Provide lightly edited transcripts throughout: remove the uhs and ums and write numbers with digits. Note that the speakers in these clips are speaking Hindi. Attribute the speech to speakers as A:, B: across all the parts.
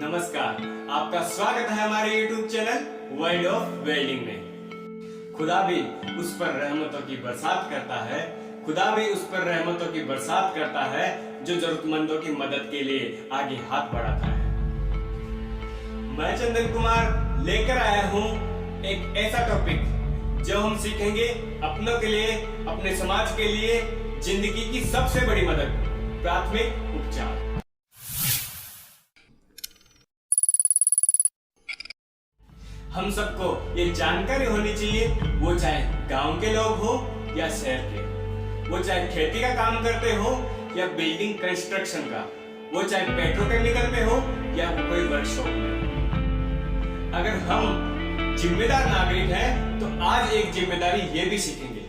A: नमस्कार, आपका स्वागत है हमारे YouTube channel world of welding में। खुदा भी उस पर रहमतों की बरसात करता है। खुदा भी उस पर रहमतों की बरसात करता है जो जरूरतमंदों की मदद के लिए आगे हाथ बढ़ाता है। मैं चंदन कुमार लेकर आया हूँ एक ऐसा टॉपिक जो हम सीखेंगे अपनों के लिए, अपने समाज के लिए, जिंदगी की सबसे बड़ी मदद, प्राथमिक उपचार। हम सबको ये जानकारी होनी चाहिए, वो चाहे गांव के लोग हो या शहर के, वो चाहे खेती का काम करते हो या बिल्डिंग कंस्ट्रक्शन का, वो चाहे पेट्रोकेमिकल में हो या कोई वर्कशॉप में। अगर हम जिम्मेदार नागरिक हैं तो आज एक जिम्मेदारी ये भी सीखेंगे।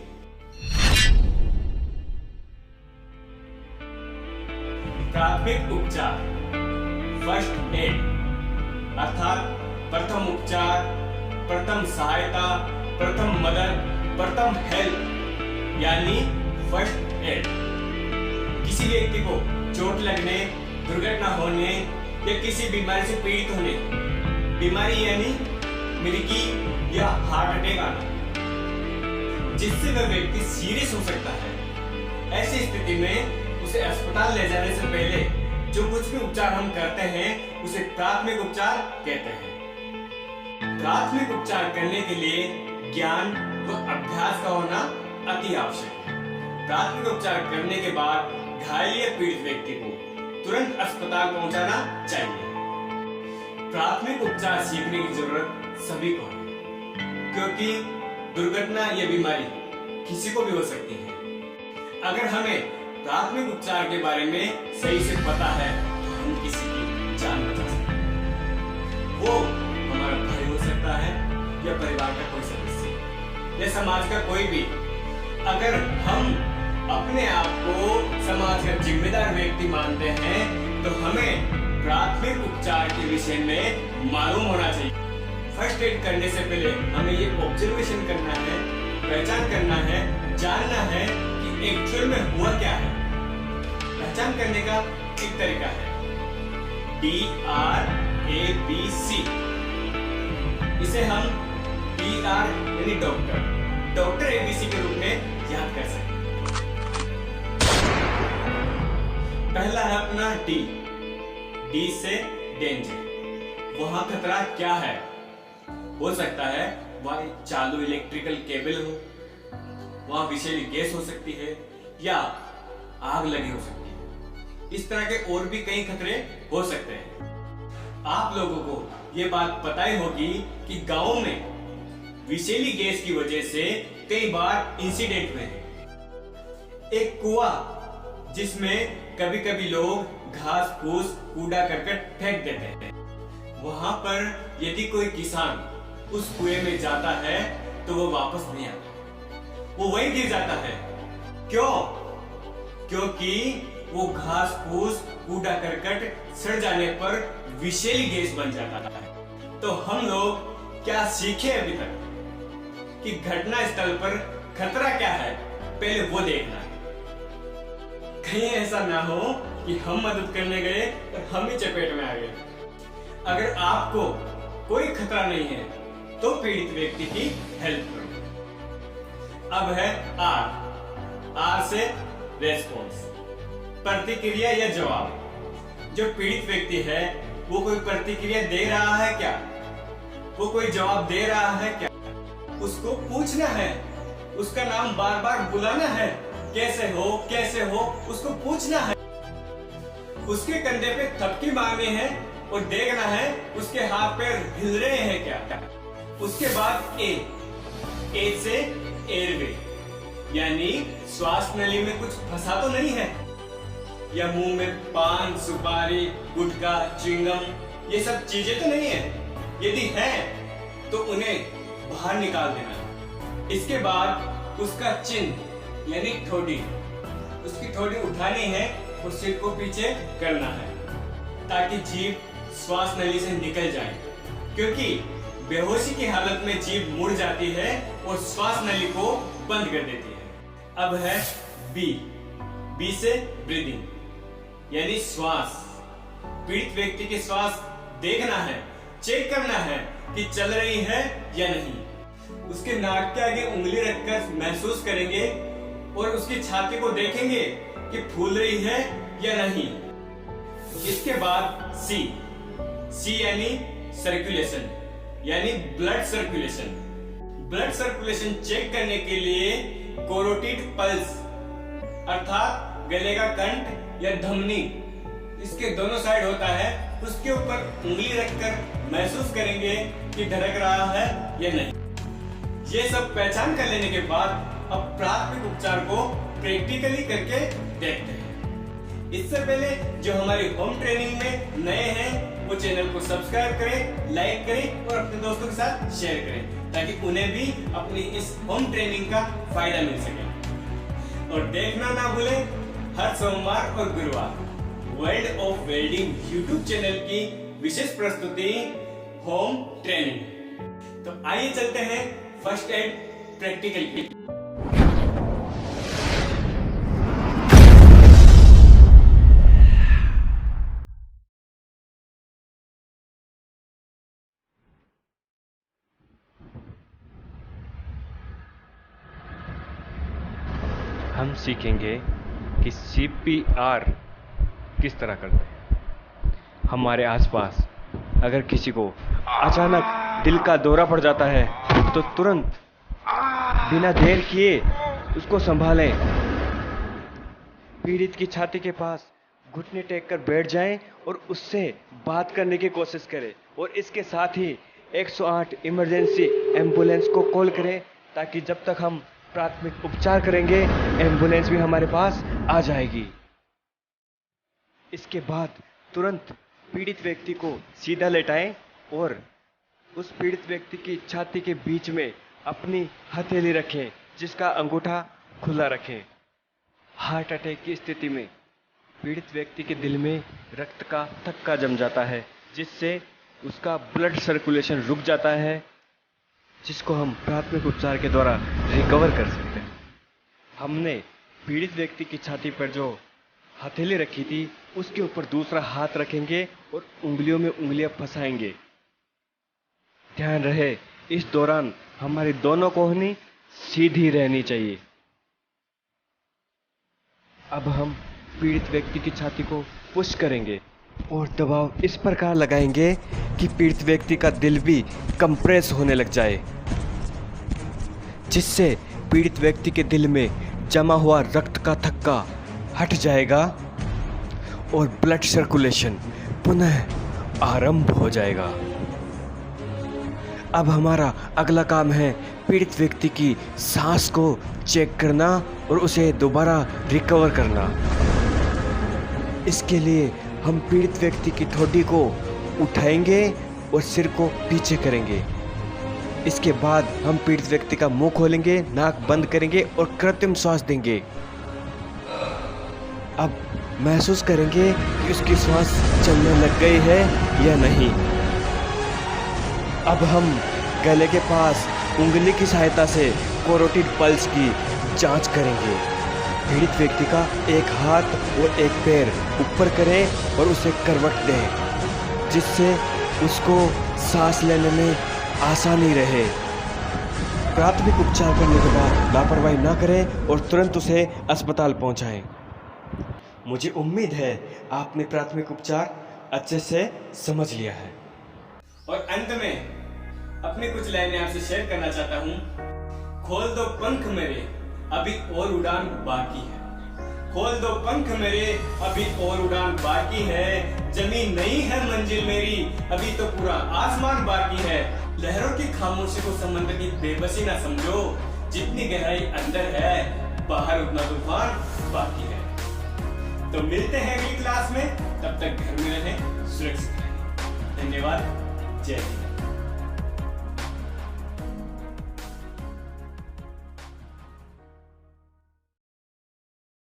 A: प्राथमिक उपचार, फर्स्ट एड, अर्थात प्रथम उपचार, प्रथम सहायता, प्रथम मदद, प्रथम हेल्प यानी फर्स्ट एड। किसी व्यक्ति को चोट लगने, दुर्घटना होने या किसी बीमारी से पीड़ित होने, बीमारी यानी मृत्यु या हार्ट अटैक आना, जिससे वह व्यक्ति सीरियस हो सकता है। ऐसी स्थिति में उसे अस्पताल ले जाने से पहले जो कुछ भी उपचार हम करते हैं उसे प्राथमिक उपचार कहते हैं। प्राथमिक उपचार करने के लिए ज्ञान व अभ्यास का होना अति आवश्यक है। प्राथमिक उपचार करने के बाद घायल या पीड़ित व्यक्ति को तुरंत अस्पताल पहुंचाना चाहिए। प्राथमिक उपचार सीखने की जरूरत सभी को है, क्योंकि दुर्घटना या बीमारी किसी को भी हो सकती है। अगर हमें प्राथमिक उपचार के बारे में सही से पता है तो हम किसी की जान बचा सकते हैं। वो हमारा भाई हो सकता है या परिवार का कोई सदस्य या समाज का कोई भी। अगर हम अपने आप को समाज का जिम्मेदार व्यक्ति मानते हैं तो हमें प्राथमिक उपचार के विषय में मालूम होना चाहिए। फर्स्ट एड करने से पहले हमें ये ऑब्जर्वेशन करना है, पहचान करना है, जानना है कि एक्चुअल में हुआ क्या है। पहचान करने का एक तरीका है DRABC। इसे हम DR यानी डॉक्टर ABC के रूप में याद कर सकते हैं। पहला है अपना D से डेंजर। वहां खतरा क्या है? हो सकता है वहां चालू इलेक्ट्रिकल केबल हो, वहां विषैली गैस हो सकती है या आग लगी हो सकती है। इस तरह के और भी कई खतरे हो सकते हैं। आप लोगों को ये बात पता ही होगी कि गांव में विषैली गैस की वजह से कई बार इंसिडेंट हुए हैं। एक कुआं जिसमें कभी कभी लोग घास फूस कूड़ा करकट फेंक देते हैं, वहां पर यदि कोई किसान उस कुएं में जाता है तो वो वापस नहीं आता, वो वहीं गिर जाता है। क्यों? क्योंकि वो घास फूस कूड़ा करकट सड़ जाने पर विषैली गैस बन जाता है। तो हम लोग क्या सीखे अभी तक कि घटना स्थल पर खतरा क्या है, पहले वो देखना है। कहीं ऐसा ना हो कि हम मदद करने गए और हम ही चपेट में आ गए। अगर आपको कोई खतरा नहीं है तो पीड़ित व्यक्ति की हेल्प करो। अब है R से रेस्पॉन्स, प्रतिक्रिया या जवाब। जो पीड़ित व्यक्ति है वो कोई प्रतिक्रिया दे रहा है क्या? वो कोई जवाब दे रहा है क्या? उसको पूछना है, उसका नाम बार बार बुलाना है, कैसे हो, उसको पूछना है। उसके कंधे पे थपकी मारनी है और देखना है उसके हाथ पैर हिल रहे हैं क्या। उसके बाद A से एयरवे यानी श्वास नली में कुछ फंसा तो नहीं है, या मुंह में पान, सुपारी, गुटखा, च्युइंगम ये सब चीजें तो नहीं है। यदि है तो उन्हें बाहर निकाल देना। इसके बाद उसका चिन्ह यानी ठोड़ी, उसकी ठोड़ी उठानी है और सिर को पीछे करना है ताकि जीभ श्वास नली से निकल जाए, क्योंकि बेहोशी की हालत में जीभ मुड़ जाती है और श्वास नली को बंद कर देती है। अब है B से ब्रीदिंग यानी श्वास। पीड़ित व्यक्ति के श्वास देखना है, चेक करना है कि चल रही है या नहीं। उसके नाक के आगे उंगली रखकर महसूस करेंगे और उसकी छाती को देखेंगे कि फूल रही है या नहीं। इसके बाद सी यानी सर्कुलेशन, यानी blood circulation. Blood circulation check करने के लिए कैरोटिड पल्स अर्थात गले का कंठ या धमनी इसके दोनों साइड होता है, उसके ऊपर उंगली रखकर महसूस करेंगे कि धड़क रहा है या नहीं। ये सब पहचान कर लेने के बाद अब प्राथमिक उपचार को प्रैक्टिकली करके देखते हैं। इससे पहले जो हमारी होम ट्रेनिंग में नए हैं वो चैनल को सब्सक्राइब करें, लाइक करें और अपने दोस्तों के साथ शेयर करें ताकि उन्हें भी अपनी इस होम ट्रेनिंग का फायदा मिल सके। और देखना ना भूलें हर सोमवार और गुरुवार world of welding YouTube channel की विशेष प्रस्तुति होम ट्रेनिंग। तो आइए चलते हैं फर्स्ट एड प्रैक्टिकल की।
B: हम सीखेंगे कि CPR किस तरह करते हैं। हमारे आसपास अगर किसी को अचानक दिल का दौरा पड़ जाता है तो तुरंत बिना देर किए उसको संभालें। पीड़ित की छाती के पास घुटने टेक कर बैठ जाएं और उससे बात करने की कोशिश करें और इसके साथ ही 108 इमरजेंसी एम्बुलेंस को कॉल करें ताकि जब तक हम प्राथमिक उपचार करेंगे एम्बुलेंस भी हमारे पास आ जाएगी। इसके बाद तुरंत पीड़ित व्यक्ति को सीधा लेटाएं और उस पीड़ित व्यक्ति की छाती के बीच में अपनी हथेली रखें जिसका अंगूठा खुला रखें। हार्ट अटैक की स्थिति में पीड़ित व्यक्ति के दिल में रक्त का थक्का जम जाता है जिससे उसका ब्लड सर्कुलेशन रुक जाता है, जिसको हम प्राथमिक उपचार के द्वारा रिकवर कर सकते हैं। हमने पीड़ित व्यक्ति की छाती पर जो हथेली रखी थी उसके ऊपर दूसरा हाथ रखेंगे और उंगलियों में उंगलियां फंसाएंगे। ध्यान रहे इस दौरान हमारी दोनों कोहनी सीधी रहनी चाहिए। अब हम पीड़ित व्यक्ति की छाती को पुश करेंगे और दबाव इस प्रकार लगाएंगे कि पीड़ित व्यक्ति का दिल भी कंप्रेस होने लग जाए, जिससे पीड़ित व्यक्ति के दिल में जमा हुआ रक्त का थक्का हट जाएगा और ब्लड सर्कुलेशन पुनः आरंभ हो जाएगा। अब हमारा अगला काम है पीड़ित व्यक्ति की सांस को चेक करना और उसे दोबारा रिकवर करना। इसके लिए हम पीड़ित व्यक्ति की ठोडी को उठाएंगे और सिर को पीछे करेंगे। इसके बाद हम पीड़ित व्यक्ति का मुंह खोलेंगे, नाक बंद करेंगे और कृत्रिम श्वास देंगे। अब महसूस करेंगे कि उसकी श्वास चलने लग गई है या नहीं। अब हम गले के पास उंगली की सहायता से कैरोटिड पल्स की जांच करेंगे। पीड़ित व्यक्ति का एक हाथ और एक पैर ऊपर करें और उसे करवट दें जिससे उसको सांस लेने में आसानी रहे। प्राथमिक उपचार करने के बाद लापरवाही ना करें और तुरंत उसे अस्पताल पहुंचाएं। मुझे उम्मीद है आपने प्राथमिक उपचार अच्छे से समझ लिया है।
A: और अंत में अपनी कुछ लाइनें आपसे शेयर करना चाहता हूँ। खोल दो पंख मेरे, अभी और उड़ान बाकी है। खोल दो पंख मेरे, अभी और उड़ान बाकी है। जमीन नहीं है मंजिल मेरी, अभी तो पूरा आसमान बाकी है। लहरों की खामोशी को समंदर की बेबसी ना समझो, जितनी गहराई अंदर है बाहर उतना तूफान बाकी है। तो मिलते हैं अगली क्लास में, तब तक घर में रहें, सुरक्षित रहें। धन्यवाद। जय हिंद।